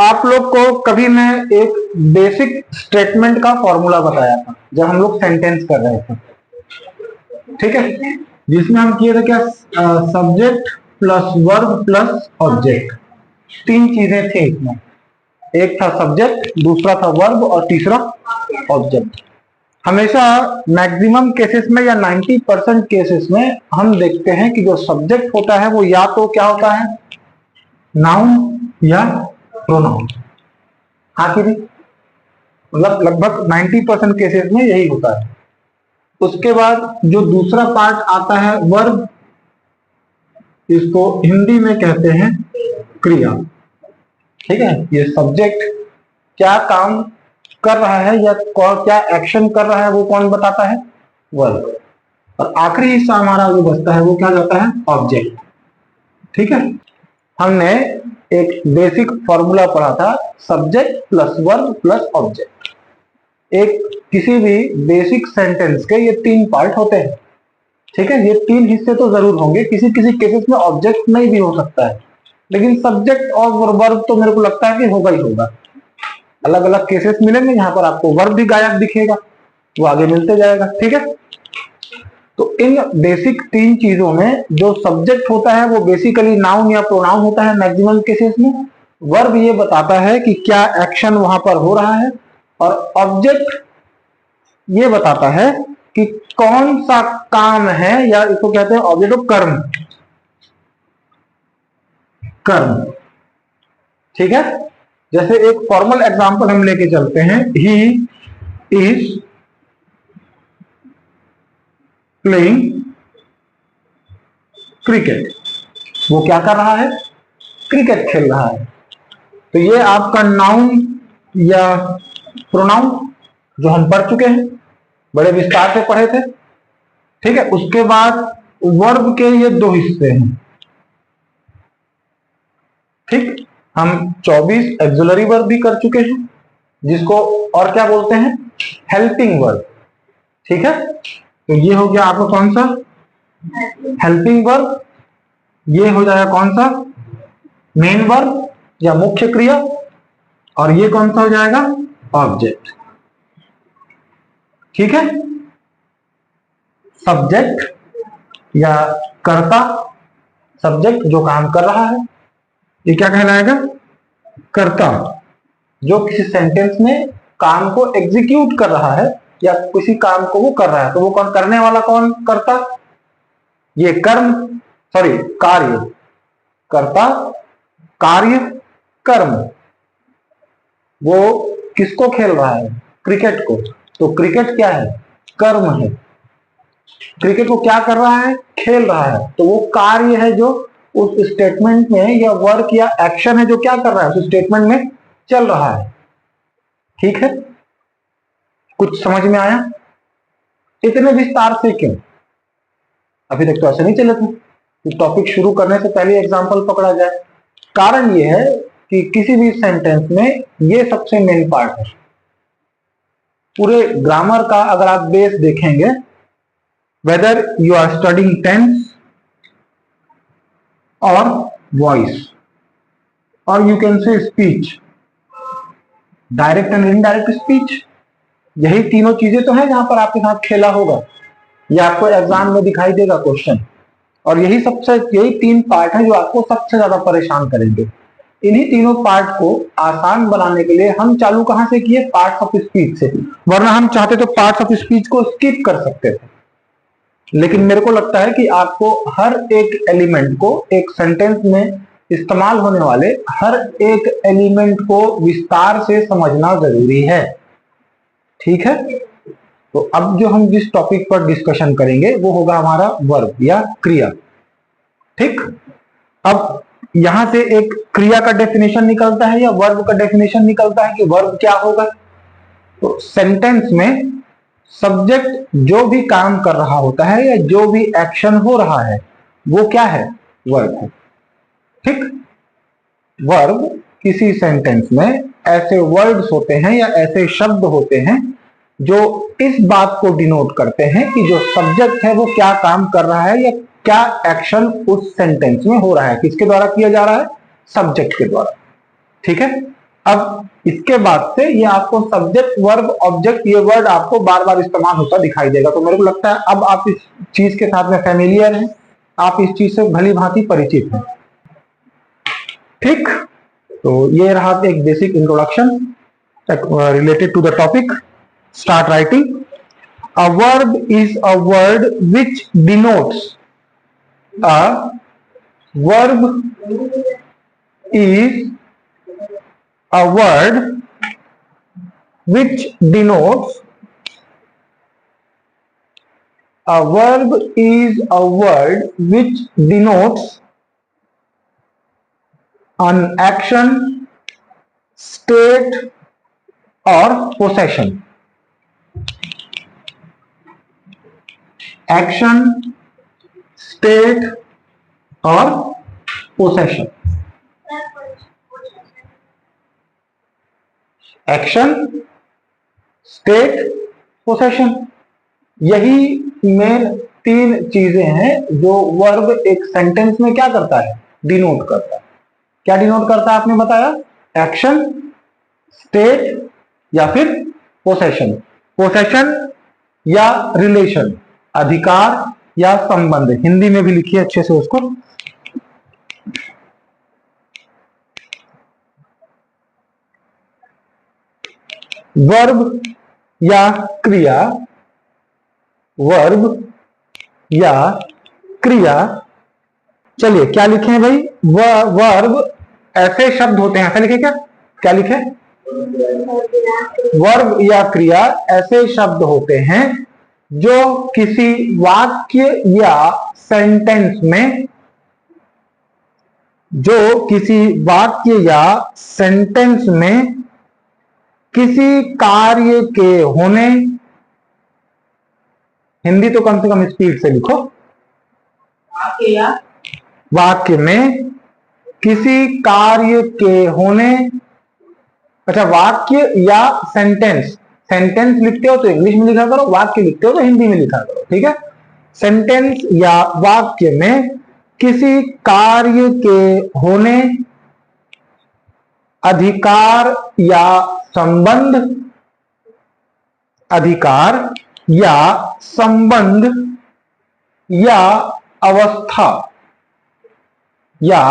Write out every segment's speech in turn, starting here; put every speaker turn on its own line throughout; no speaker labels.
आप लोग को कभी मैं एक बेसिक स्टेटमेंट का फॉर्मूला बताया था जब हम लोग सेंटेंस कर रहे थे, ठीक है, जिसमें हम किए थे क्या, subject plus verb plus object, तीन चीजें थी इसमें, एक था सब्जेक्ट, दूसरा था वर्ब और तीसरा ऑब्जेक्ट। हमेशा मैक्सिमम केसेस में या 90% केसेस में हम देखते हैं कि जो सब्जेक्ट होता है वो या तो क्या होता है, नाउन या प्रोनाउन। हाँ कि नहीं, मतलब लगभग 90% केसेस में यही होता है। उसके बाद जो दूसरा पार्ट आता है वर्ब, इसको हिंदी में कहते हैं क्रिया, ठीक है। ये सब्जेक्ट क्या काम कर रहा है या क्या एक्शन कर रहा है वो कौन बताता है, वर्ब। और आखिरी हिस्सा हमारा जो बचता है वो क्या जाता है, ऑब्जेक्ट, ठीक है। हमने एक बेसिक फॉर्मूला पढ़ा था, subject plus verb plus object. एक किसी भी बेसिक सेंटेंस के ये तीन पार्ट होते हैं, ठीक है। ये तीन हिस्से तो जरूर होंगे, किसी किसी केसेस में ऑब्जेक्ट नहीं भी हो सकता है, लेकिन सब्जेक्ट और वर्ब तो मेरे को लगता है कि होगा ही होगा। अलग अलग केसेस मिलेंगे, यहाँ पर आपको वर्ब भी गायब दिखेगा, वो आगे मिलते जाएगा, ठीक है। तो इन बेसिक तीन चीजों में जो सब्जेक्ट होता है वो बेसिकली नाउन या प्रोनाउन होता है मैक्सिमम केसेस में। वर्ब ये बताता है कि क्या एक्शन वहां पर हो रहा है, और ऑब्जेक्ट ये बताता है कि कौन सा काम है, या इसको कहते हैं ऑब्जेक्ट ऑफ कर्म, कर्म, ठीक है। जैसे एक फॉर्मल एग्जांपल हम लेके चलते हैं, ही इज प्लेइंग क्रिकेट, वो क्या कर रहा है, क्रिकेट खेल रहा है। तो ये आपका नाउन या प्रोनाउन जो हम पढ़ चुके हैं, बड़े विस्तार से पढ़े थे, ठीक है। उसके बाद वर्ब के ये दो हिस्से हैं, ठीक। हम 24 एक्सुलरी वर्ब भी कर चुके हैं, जिसको और क्या बोलते हैं, हेल्पिंग वर्ब, ठीक है। तो ये हो गया आपका कौन सा, हेल्पिंग वर्ब। ये हो जाएगा कौन सा, मेन वर्ब या मुख्य क्रिया, और ये कौन सा हो जाएगा, ऑब्जेक्ट, ठीक है। सब्जेक्ट या कर्ता, सब्जेक्ट जो काम कर रहा है, ये क्या कहलाएगा, कर्ता, जो किसी सेंटेंस में काम को एग्जीक्यूट कर रहा है या किसी काम को वो कर रहा है, तो वो कौन, करने वाला कौन, कर्ता। ये कर्म, सॉरी कार्य, कर्ता, कार्य, कर्म, वो किसको खेल रहा है, क्रिकेट को। तो क्रिकेट क्या है, कर्म है। क्रिकेट को क्या कर रहा है, खेल रहा है, तो वो कार्य है जो उस स्टेटमेंट में, या वर्क या एक्शन है जो क्या कर रहा है, उस स्टेटमेंट में चल रहा है, ठीक है। कुछ समझ में आया, इतने विस्तार से क्यों, अभी तक तो ऐसे नहीं चले थे कि टॉपिक शुरू करने से पहले एग्जांपल पकड़ा जाए। कारण ये है कि किसी भी सेंटेंस में ये सबसे मेन पार्ट है। पूरे ग्रामर का अगर आप बेस देखेंगे, whether you are studying tense और वॉइस, और you can say speech, direct and indirect speech, यही तीनों चीजें तो है जहां पर आपके साथ खेला होगा, या आपको एग्जाम में दिखाई देगा क्वेश्चन। और यही तीन पार्ट है जो आपको सबसे ज्यादा परेशान करेंगे। इन्हीं तीनों पार्ट को आसान बनाने के लिए हम चालू कहां से किए, पार्ट्स ऑफ स्पीच से, वरना हम चाहते तो पार्ट्स ऑफ स्पीच को स्किप कर सकते थे। लेकिन मेरे को लगता है कि आपको हर एक एलिमेंट को, एक सेंटेंस में इस्तेमाल होने वाले हर एक एलिमेंट को विस्तार से समझना जरूरी है, ठीक है। तो अब जो हम जिस टॉपिक पर डिस्कशन करेंगे वो होगा हमारा वर्ब या क्रिया, ठीक। अब यहां से एक क्रिया का डेफिनेशन निकलता है या वर्ब का डेफिनेशन निकलता है कि वर्ब क्या होगा। तो सेंटेंस में सब्जेक्ट जो भी काम कर रहा होता है या जो भी एक्शन हो रहा है वो क्या है, वर्ब है, ठीक। वर्ब किसी सेंटेंस में ऐसे वर्ड्स होते हैं या ऐसे शब्द होते हैं जो इस बात को डिनोट करते हैं कि जो सब्जेक्ट है वो क्या काम कर रहा है या क्या एक्शन उस सेंटेंस में हो रहा है, किसके द्वारा किया जा रहा है, सब्जेक्ट के द्वारा, ठीक है। अब इसके बाद से ये आपको सब्जेक्ट वर्ब ऑब्जेक्ट ये वर्ड आपको बार बार इस्तेमाल होता दिखाई देगा। तो मेरे को लगता है अब आप इस चीज के साथ में फैमिलियर हैं, आप इस चीज से भली भांति परिचित हैं। ठीक, तो ये रहा एक basic introduction related to the topic. Start writing. A verb is a word which denotes. A verb is a word which denotes. A verb is a word which denotes an action, state और possession. Action, state और possession. Action, state, possession, यही main 3 चीजें हैं जो verb एक sentence में क्या करता है, डिनोट करता है। क्या डिनोट करता है आपने बताया, एक्शन, स्टेट या फिर पोसेशन। पोसेशन या रिलेशन, अधिकार या संबंध, हिंदी में भी लिखिए अच्छे से उसको। वर्ब या क्रिया, वर्ब या क्रिया, चलिए क्या लिखे भाई, वर्ब ऐसे शब्द होते हैं, ऐसा लिखे क्या, क्या लिखे, वर्ब या क्रिया ऐसे शब्द होते हैं जो किसी वाक्य या सेंटेंस में, जो किसी वाक्य या सेंटेंस में किसी कार्य के होने, हिंदी तो कम से कम स्पीड से लिखो, वाक्य में किसी कार्य के होने, अच्छा वाक्य या सेंटेंस, सेंटेंस लिखते हो तो इंग्लिश में लिखा करो, वाक्य लिखते हो तो हिंदी में लिखा करो, ठीक है। सेंटेंस या वाक्य में किसी कार्य के होने, अधिकार या संबंध, अधिकार या संबंध या अवस्था, या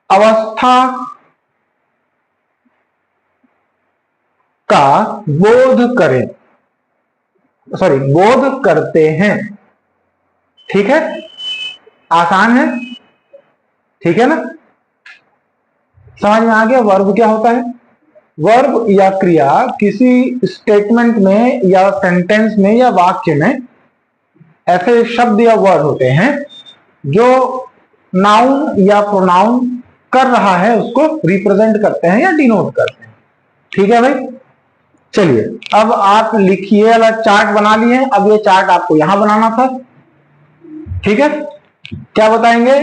अवस्था का बोध करें, सॉरी बोध करते हैं, ठीक है, आसान है, ठीक है ना, समझ में आ गया। वर्ब क्या होता है, वर्ब या क्रिया किसी स्टेटमेंट में या सेंटेंस में या वाक्य में ऐसे शब्द या वर्ड होते हैं जो नाउन या प्रोनाउन कर रहा है उसको रिप्रेजेंट करते हैं या डिनोट करते हैं, ठीक है भाई। चलिए अब आप लिखिए वाला चार्ट बना लिए, अब ये चार्ट आपको यहां बनाना था, ठीक है। क्या बताएंगे,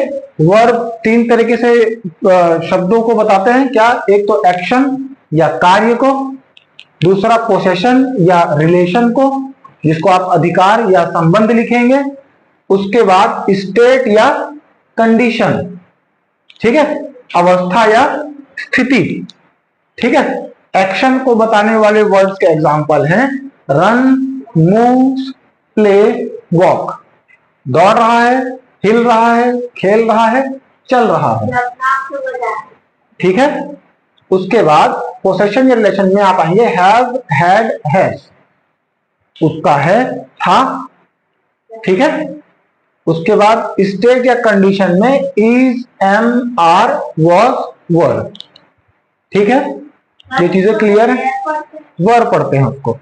वर्ब 3 तरीके से शब्दों को बताते हैं, क्या, एक तो एक्शन या कार्य को, दूसरा पोसेशन या रिलेशन को जिसको आप अधिकार या संबंध लिखेंगे, उसके बाद स्टेट या कंडीशन, ठीक है, अवस्था या स्थिति, ठीक है। एक्शन को बताने वाले वर्ड्स के एग्जांपल हैं रन, मूव, प्ले, वॉक, दौड़ रहा है, हिल रहा है, खेल रहा है, चल रहा है, ठीक है। उसके बाद पोसेशन या रिलेशन में आप आएंगे हैव, हैड, हैज, उसका है, था, ठीक है। उसके बाद स्टेट या कंडीशन में इज, एम, आर, वॉज, वर, ठीक है। ये चीजें क्लियर है। वर पढ़ते हैं उसको,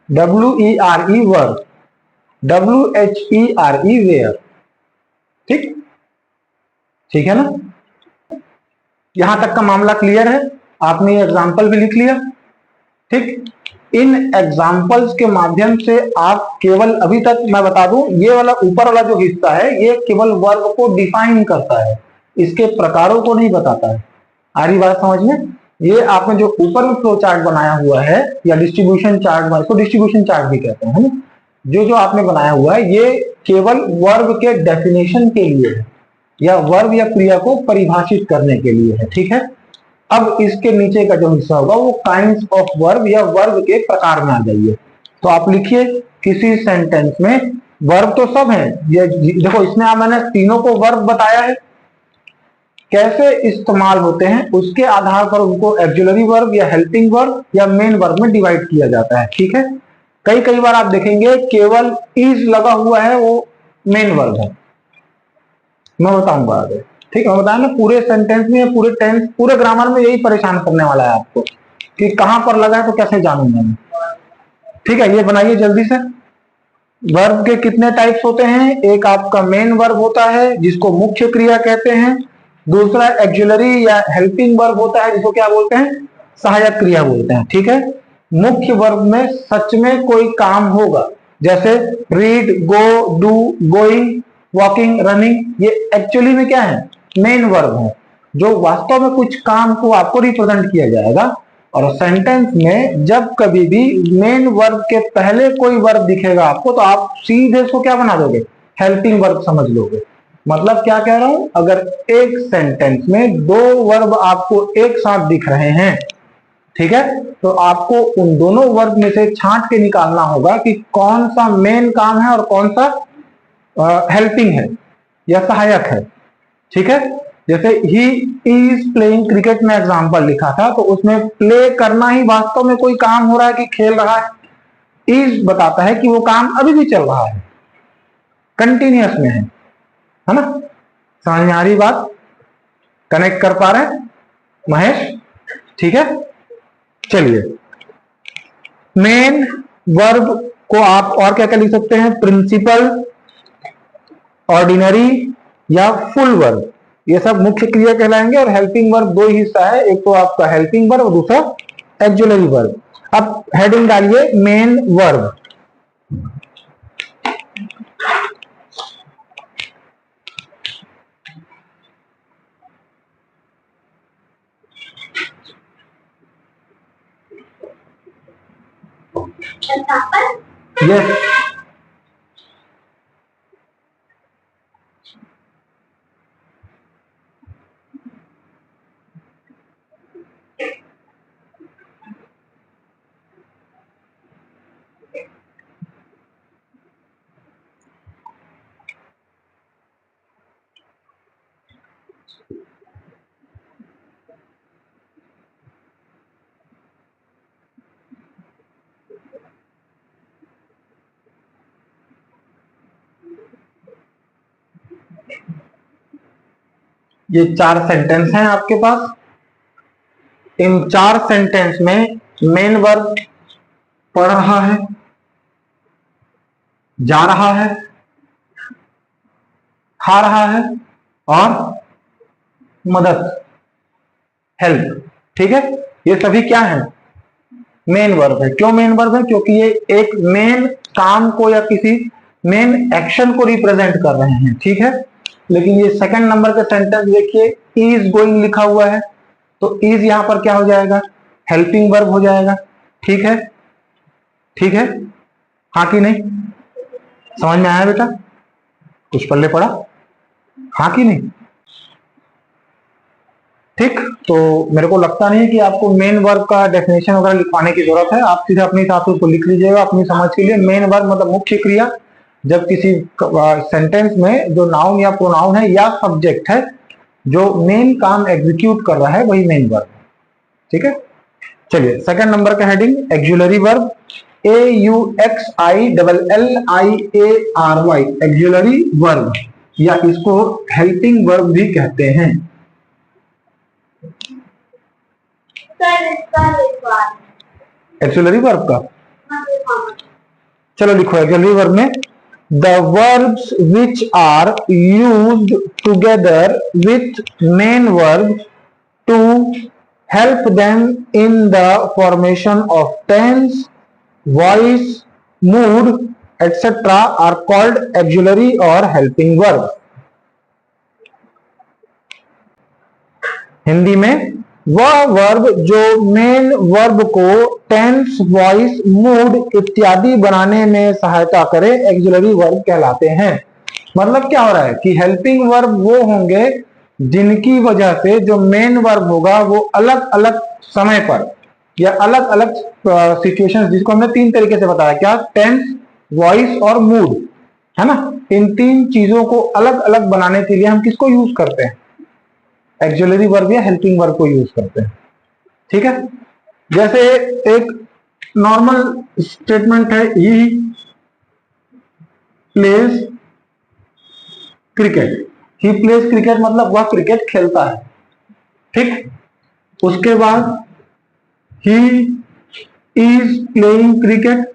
WERE वर, WHERE वेयर, ठीक, ठीक है ना। यहां तक का मामला क्लियर है, आपने ये एग्जाम्पल भी लिख लिया, ठीक। इन एग्जाम्पल्स के माध्यम से आप केवल, अभी तक मैं बता दूं, ये वाला ऊपर वाला जो हिस्सा है ये केवल वर्ब को डिफाइन करता है, इसके प्रकारों को नहीं बताता है। आ रही बात समझ में। ये आपने जो ऊपर में फ्लो चार्ट बनाया हुआ है या डिस्ट्रीब्यूशन चार्ट, इसको डिस्ट्रीब्यूशन चार्ट भी कहते हैं, जो जो आपने बनाया हुआ है ये केवल वर्ब के डेफिनेशन के लिए है या वर्ब या क्रिया को परिभाषित करने के लिए है, ठीक है। अब इसके नीचे का जो हिस्सा होगा वो काइंड्स ऑफ वर्ब या वर्ब के प्रकार में आ जाइए। तो आप लिखिए किसी सेंटेंस में वर्ब तो सब है, ये देखो इसमें मैंने तीनों को वर्ब बताया है, कैसे इस्तेमाल होते हैं उसके आधार पर उनको एक्जुलरी वर्ब या हेल्पिंग वर्ब या मेन वर्ब में डिवाइड किया जाता है। ठीक है, कई कई बार आप देखेंगे केवल इज लगा हुआ है वो मेन वर्ब है, मैं बताऊंगा आगे। ठीक है, मैं बताया ना पूरे सेंटेंस में, पूरे टेंस, पूरे ग्रामर में यही परेशान करने वाला है आपको कि कहां पर लगा है तो कैसे जानूंगा मैं। ठीक है, ये बनाइए जल्दी से। वर्ब के कितने टाइप्स होते हैं? एक आपका मेन वर्ब होता है जिसको मुख्य क्रिया कहते हैं, दूसरा एक्जुलरी या हेल्पिंग वर्ब होता है जिसको क्या बोलते हैं? सहायक क्रिया बोलते हैं। ठीक है, मुख्य वर्ब में सच में कोई काम होगा, जैसे read, go, do, going, walking, running, ये एक्चुअली में क्या है? मेन वर्ब है, जो वास्तव में कुछ काम को आपको रिप्रेजेंट किया जाएगा। और सेंटेंस में जब कभी भी मेन वर्ब के पहले कोई वर्ब दिखेगा आपको तो आप सीधे इसको क्या बना दोगे? हेल्पिंग वर्ब समझ लोगे। मतलब क्या कह रहा हूं, अगर एक सेंटेंस में दो वर्ब आपको एक साथ दिख रहे हैं, ठीक है, तो आपको उन दोनों वर्ब में से छांट के निकालना होगा कि कौन सा मेन काम है और कौन सा हेल्पिंग है या सहायक है। ठीक है, जैसे ही इज प्लेइंग क्रिकेट में एग्जांपल लिखा था, तो उसमें प्ले करना ही वास्तव में कोई काम हो रहा है कि खेल रहा है? इज बताता है कि वो काम अभी भी चल रहा है, कंटिन्यूअस में है ना? समझ में आ रही बात? कनेक्ट कर पा रहे हैं महेश? ठीक है, चलिए मेन वर्ब को आप और क्या क्या लिख सकते हैं? प्रिंसिपल, ऑर्डिनरी या फुल वर्ब, ये सब मुख्य क्रिया कहलाएंगे। और हेल्पिंग वर्ब दो ही हिस्सा है, एक तो आपका हेल्पिंग वर्ब और दूसरा एक्जुलरी वर्ब। अब हेडिंग डालिए मेन वर्ब। यस, ये 4 सेंटेंस हैं आपके पास। इन 4 सेंटेंस में मेन वर्ब पढ़ रहा है, जा रहा है, खा रहा है और मदद, हेल्प। ठीक है, ये सभी क्या है? मेन वर्ब है। क्यों मेन वर्ब है? क्योंकि ये एक मेन काम को या किसी मेन एक्शन को रिप्रेजेंट कर रहे हैं। ठीक है, लेकिन ये सेकंड नंबर का सेंटेंस देखिए, इज गोइंग लिखा हुआ है, तो इज यहां पर क्या हो जाएगा? हेल्पिंग वर्ब हो जाएगा। ठीक है, ठीक है, हाँ कि नहीं? समझ में आया बेटा? कुछ पल्ले पड़ा? हाँ कि नहीं? ठीक, तो मेरे को लगता नहीं कि आपको मेन वर्ब का डेफिनेशन वगैरह लिखवाने की जरूरत है, आप सीधे अपने हिसाब से उसको लिख लीजिएगा अपनी समझ के लिए। मेन वर्ब मतलब मुख्य क्रिया, जब किसी सेंटेंस में जो नाउन या प्रोनाउन है या सब्जेक्ट है जो मेन काम एग्जीक्यूट कर रहा है, वही मेन वर्ब है। ठीक है, चलिए सेकंड नंबर का heading auxiliary verb, AUXILLIARY, auxiliary verb, या इसको हेल्पिंग वर्ब भी कहते हैं। एक्जुलरी वर्ब का चलो लिखो। एक्जुलरी वर्ब में the verbs which are used together with main verb to help them in the formation of tense, voice, mood, etc. are called auxiliary or helping verb। Hindi में वह verb जो main verb को tense, voice, mood इत्यादि बनाने में सहायता करे, auxiliary verb कहलाते हैं। मतलब क्या हो रहा है कि हेल्पिंग वर्ब वो होंगे जिनकी वजह से जो मेन वर्ब होगा वो अलग अलग समय पर या अलग अलग सिचुएशंस, जिसको हमने तीन तरीके से बताया, क्या, टेंस, वॉइस और मूड, है ना। इन तीन चीजों को अलग अलग बनाने के लिए हम किसको यूज करते हैं, एक्सिलरी वर्ब या हेल्पिंग वर्ब को यूज करते हैं। ठीक है, जैसे एक नॉर्मल स्टेटमेंट है, he plays cricket. He plays cricket मतलब वह क्रिकेट खेलता है। ठीक, उसके बाद ही इज प्लेइंग क्रिकेट,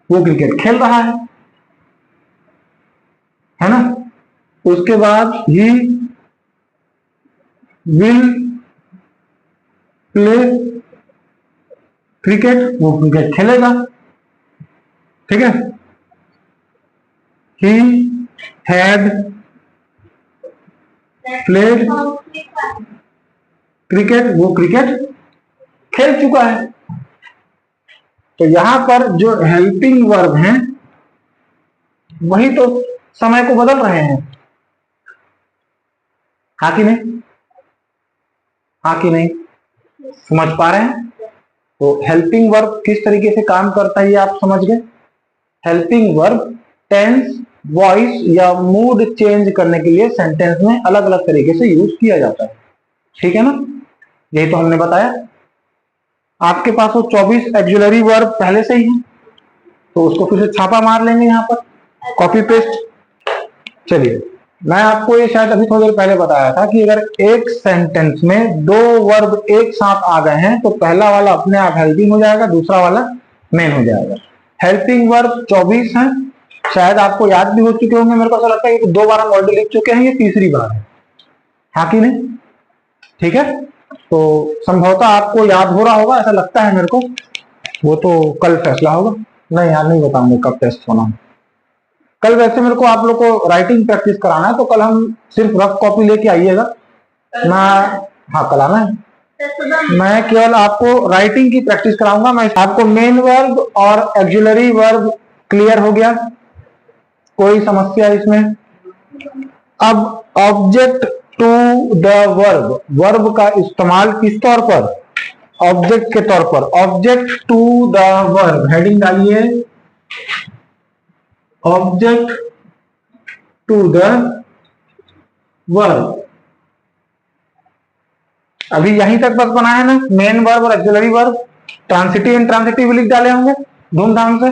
वो क्रिकेट खेल रहा है ना। उसके बाद ही विल प्ले क्रिकेट, वो क्रिकेट खेलेगा। ठीक है, ही हैड प्लेड क्रिकेट, वो क्रिकेट खेल चुका है। तो यहां पर जो हेल्पिंग वर्ब हैं वही तो समय को बदल रहे हैं, हाँ कि नहीं, हाँ कि नहीं, समझ पा रहे हैं। तो हेल्पिंग वर्ब किस तरीके से काम करता है ये आप समझ गए। हेल्पिंग वर्ब टेंस, वॉइस या मूड चेंज करने के लिए सेंटेंस में अलग अलग तरीके से यूज किया जाता है। ठीक है ना, यही तो हमने बताया। आपके पास वो 24 एक्सिलरी वर्ब पहले से ही है, तो उसको फिर से छापा मार लेंगे यहाँ पर, कॉपी पेस्ट। चलिए, मैं आपको ये शायद अभी थोड़ी देर पहले बताया था कि अगर एक सेंटेंस में दो वर्ब एक साथ आ गए हैं तो पहला वाला अपने आप हेल्पिंग हो जाएगा, दूसरा वाला मेन हो जाएगा। हेल्पिंग वर्ब 24 है, शायद आपको याद भी हो चुके होंगे। मेरे को ऐसा लगता है कि 2 बार हम ऑलरेडी लिख चुके हैं, ये तीसरी बार है, हाँ कि नहीं। ठीक है, तो संभवतः आपको याद हो रहा होगा, ऐसा लगता है मेरे को। वो तो कल फैसला होगा, नहीं यार नहीं बताऊंगा कब टेस्ट होना है। कल वैसे मेरे को आप लोग को राइटिंग प्रैक्टिस कराना है, तो कल हम सिर्फ रफ कॉपी लेके आइएगा। मैं, हाँ कल आना है, मैं केवल आपको राइटिंग की प्रैक्टिस कराऊंगा। मैं आपको मेन वर्ब और एक्सिलरी वर्ब क्लियर हो गया, कोई समस्या इसमें। अब object to the verb, verb का इस्तेमाल किस तौर पर, ऑब्जेक्ट के तौर पर। Object to the verb, heading डालिए, ऑब्जेक्ट टू द वर्ब। अभी यहीं तक बस बनाया ना, मेन वर्ब और एक्सिलरी वर्ब। ट्रांसिटिव इंट्रांसिटिव लिख डाले होंगे धूमधाम से।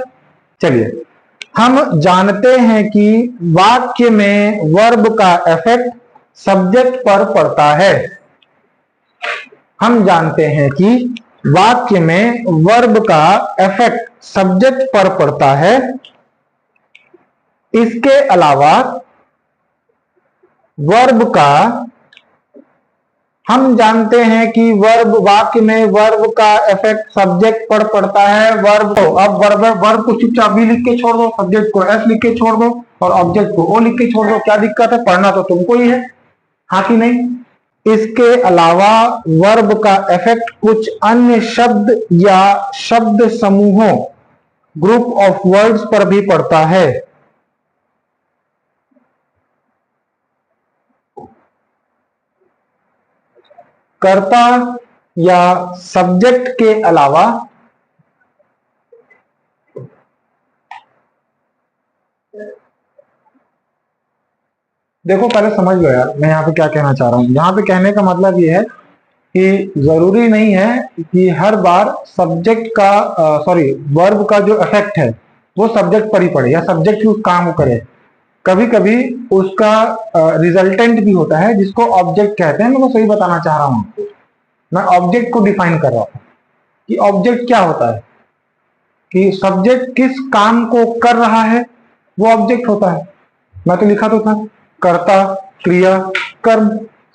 चलिए, हम जानते हैं कि वाक्य में वर्ब का इफेक्ट सब्जेक्ट पर पड़ता है। हम जानते हैं कि वाक्य में वर्ब का इफेक्ट सब्जेक्ट पर पड़ता है। इसके अलावा वर्ब का, हम जानते हैं कि वर्ब, वाक्य में वर्ब का इफेक्ट सब्जेक्ट पर पड़ता है। वर्ब को, अब वर्ब को चुपचाप भी लिख के छोड़ दो, सब्जेक्ट को एस लिख के छोड़ दो और ऑब्जेक्ट को ओ लिख के छोड़ दो, क्या दिक्कत है, पढ़ना तो तुमको ही है, हाँ कि नहीं। इसके अलावा वर्ब का इफेक्ट कुछ अन्य शब्द या शब्द समूहों, ग्रुप ऑफ वर्ड्स पर भी पड़ता है। कर्ता या सब्जेक्ट के अलावा देखो, पहले समझ लो यार मैं यहाँ पे क्या कहना चाह रहा हूं। यहाँ पे कहने का मतलब ये है कि जरूरी नहीं है कि हर बार सब्जेक्ट का, सॉरी, वर्ब का जो इफेक्ट है वो सब्जेक्ट पर ही पड़े या सब्जेक्ट ही उस काम को करे। कभी कभी उसका रिजल्टेंट भी होता है जिसको ऑब्जेक्ट कहते हैं। मैं तो सही बताना चाह रहा हूं, मैं ऑब्जेक्ट को डिफाइन कर रहा था कि ऑब्जेक्ट क्या होता है, कि सब्जेक्ट किस काम को कर रहा है वो ऑब्जेक्ट होता है। मैं तो लिखा तो था कर्ता, क्रिया, कर्म,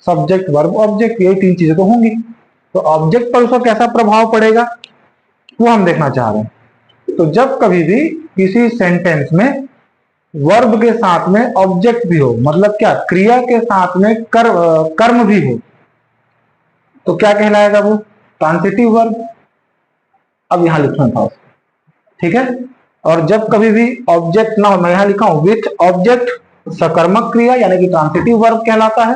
सब्जेक्ट, वर्ब, ऑब्जेक्ट, यही 3 चीजें तो होंगी। तो ऑब्जेक्ट पर उसका कैसा प्रभाव पड़ेगा वो हम देखना चाह रहे हैं। तो जब कभी भी किसी सेंटेंस में वर्ब के साथ में ऑब्जेक्ट भी हो, मतलब क्या, क्रिया के साथ में कर्म भी हो, तो क्या कहलाएगा वो, ट्रांसिटिव वर्ब। अब यहां लिखना था उसको, ठीक है। और जब कभी भी ऑब्जेक्ट ना हो, मैं यहां लिखा हूं विथ ऑब्जेक्ट, सकर्मक क्रिया यानी कि ट्रांसिटिव वर्ब कहलाता है।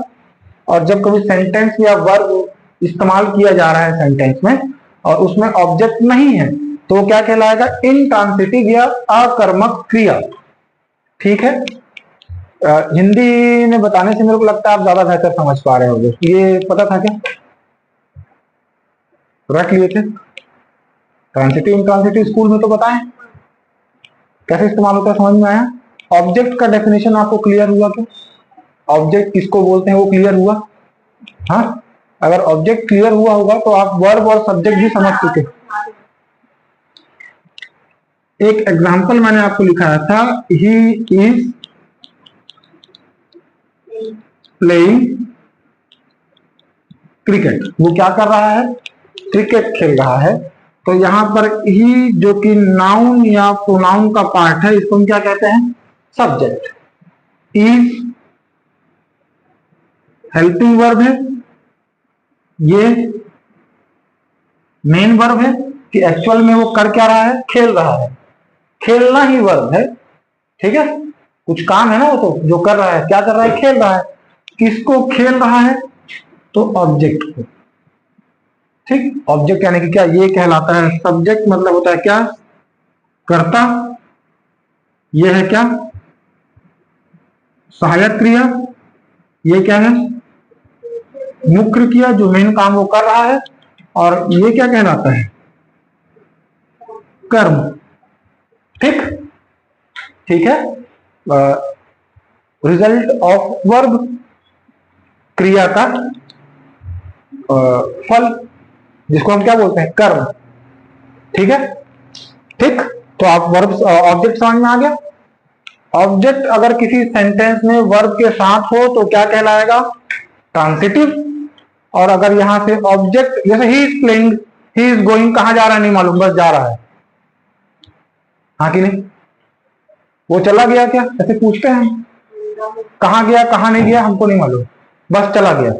और जब कभी सेंटेंस या वर्ब इस्तेमाल किया जा रहा है सेंटेंस में और उसमें ऑब्जेक्ट नहीं है तो वो क्या कहलाएगा, इनट्रांसिटिव या अकर्मक क्रिया। ठीक है, हिंदी में बताने से मेरे को लगता है आप ज्यादा बेहतर समझ पा रहे होंगे। ये पता था क्या, रख लिए थे? ट्रांसिटिव इनट्रांसिटिव स्कूल में तो बताएं कैसे इस्तेमाल होता है, समझ में आया? ऑब्जेक्ट का डेफिनेशन आपको क्लियर हुआ क्या? ऑब्जेक्ट किसको बोलते हैं वो क्लियर हुआ? हाँ, अगर ऑब्जेक्ट क्लियर हुआ होगा तो आप वर्ब और सब्जेक्ट भी समझ चुके। एक एग्जांपल मैंने आपको लिखाया था, ही इज प्लेइंग क्रिकेट। वो क्या कर रहा है? क्रिकेट खेल रहा है। तो यहां पर ही जो कि नाउन या प्रोनाउन का पार्ट है, इसको हम क्या कहते हैं? सब्जेक्ट। इज हेल्पिंग वर्ब है, ये मेन वर्ब है कि एक्चुअल में वो कर क्या रहा है? खेल रहा है। खेलना ही वर्ब है। ठीक है, कुछ काम है ना, वो तो जो कर रहा है, क्या कर रहा है? खेल रहा है। किसको खेल रहा है? तो ऑब्जेक्ट को। ठीक, ऑब्जेक्ट यानी कि क्या, ये कहलाता है सब्जेक्ट। मतलब होता है क्या? कर्ता। ये है क्या? सहायक क्रिया। ये क्या है? मुख्य क्रिया, जो मेन काम वो कर रहा है। और ये क्या कहलाता है? कर्म। ठीक, ठीक है। रिजल्ट ऑफ वर्ब, क्रिया का फल, जिसको हम क्या बोलते हैं? कर्म। ठीक है, ठीक। तो आप वर्ब ऑब्जेक्ट समझ में आ गया। ऑब्जेक्ट अगर किसी सेंटेंस में वर्ब के साथ हो तो क्या कहलाएगा? ट्रांसिटिव। और अगर यहां से ऑब्जेक्ट, जैसे he is playing, he is going, कहां जा रहा है नहीं मालूम, बस जा रहा है। हाँ कि नहीं? वो चला गया क्या, ऐसे पूछते हैं? कहां गया कहां नहीं गया हमको नहीं मालूम, बस चला गया।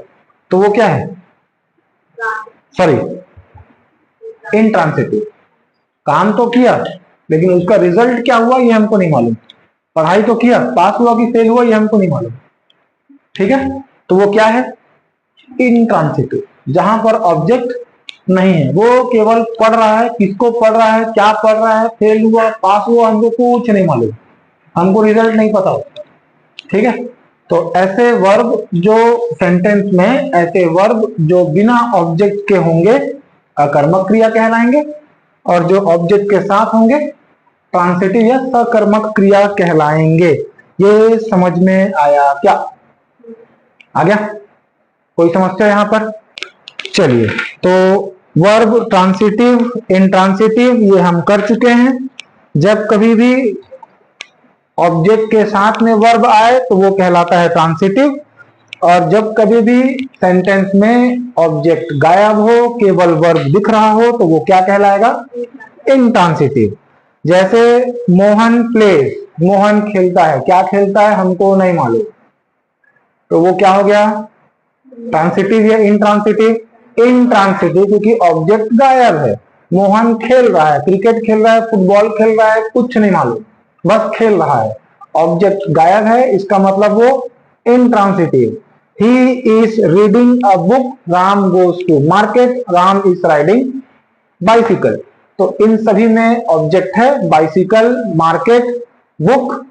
तो वो क्या है? सॉरी, इनट्रांसिटिव। काम तो किया लेकिन उसका रिजल्ट क्या हुआ ये हमको नहीं मालूम। पढ़ाई तो किया, पास हुआ कि फेल हुआ ये हमको नहीं मालूम। ठीक है, तो वो क्या है? इनट्रांसिटिव, जहां पर ऑब्जेक्ट नहीं है, वो केवल पढ़ रहा है। किसको पढ़ रहा है, क्या पढ़ रहा है, फेल हुआ पास हुआ हमको कुछ नहीं मालूम, हमको रिजल्ट नहीं पता होता। ठीक है, तो ऐसे वर्ब जो सेंटेंस में, ऐसे वर्ब जो बिना ऑब्जेक्ट के होंगे अकर्मक क्रिया कहलाएंगे, और जो ऑब्जेक्ट के साथ होंगे ट्रांसिटिव या सकर्मक क्रिया कहलाएंगे। ये समझ में आया क्या? आ गया? कोई समस्या यहां पर? चलिए, तो वर्ब ट्रांसिटिव, इनट्रांसिटिव ये हम कर चुके हैं। जब कभी भी ऑब्जेक्ट के साथ में वर्ब आए तो वो कहलाता है ट्रांसिटिव। और जब कभी भी सेंटेंस में ऑब्जेक्ट गायब हो, केवल वर्ब दिख रहा हो, तो वो क्या कहलाएगा? इनट्रांसिटिव। जैसे मोहन प्लेज, मोहन खेलता है, क्या खेलता है हमको नहीं मालूम, तो वो क्या हो गया? ट्रांसिटिव या इनट्रांसिटिव? इनट्रांसिटिव, क्योंकि ऑब्जेक्ट गायब है। मोहन खेल रहा है, क्रिकेट खेल रहा है, फुटबॉल खेल रहा है, कुछ नहीं मालूम, बस खेल रहा है। ऑब्जेक्ट गायब है, इसका मतलब वो intransitive. He is reading a book, Ram goes to market, Ram is riding bicycle. तो इन सभी में ऑब्जेक्ट है, बाइसिकल, मार्केट, बुक,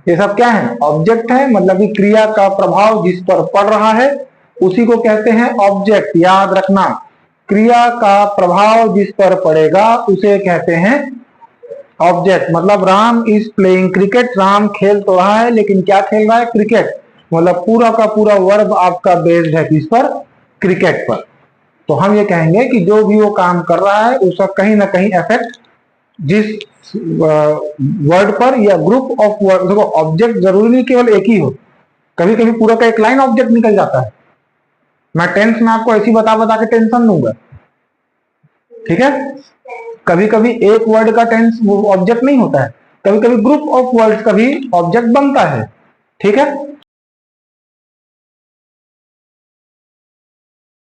ये सब क्या है? ऑब्जेक्ट है। मतलब कि क्रिया का प्रभाव जिस पर पड़ रहा है उसी को कहते हैं ऑब्जेक्ट। याद रखना, क्रिया का प्रभाव जिस पर पड़ेगा उसे कहते हैं ऑब्जेक्ट। मतलब Ram is playing cricket, Ram खेल तो रहा है लेकिन क्या खेल रहा है? क्रिकेट। मतलब पूरा का पूरा वर्ब आपका बेस्ड है किस पर? क्रिकेट पर। तो हम ये कहेंगे कि जो भी वो काम कर रहा है उसका कहीं ना कहीं इफेक्ट जिस वर्ड पर या ग्रुप ऑफ वर्ड, देखो ऑब्जेक्ट जरूरी नहीं केवल एक ही हो, कभी कभी पूरा का एक लाइन ऑब्जेक्ट निकल जाता है। मैं टेंस में आपको ऐसी बता बता के टेंशन दूंगा। ठीक है, कभी कभी एक वर्ड का टेंस वो ऑब्जेक्ट नहीं होता है, कभी कभी ग्रुप ऑफ वर्ड्स का भी ऑब्जेक्ट बनता है। ठीक है,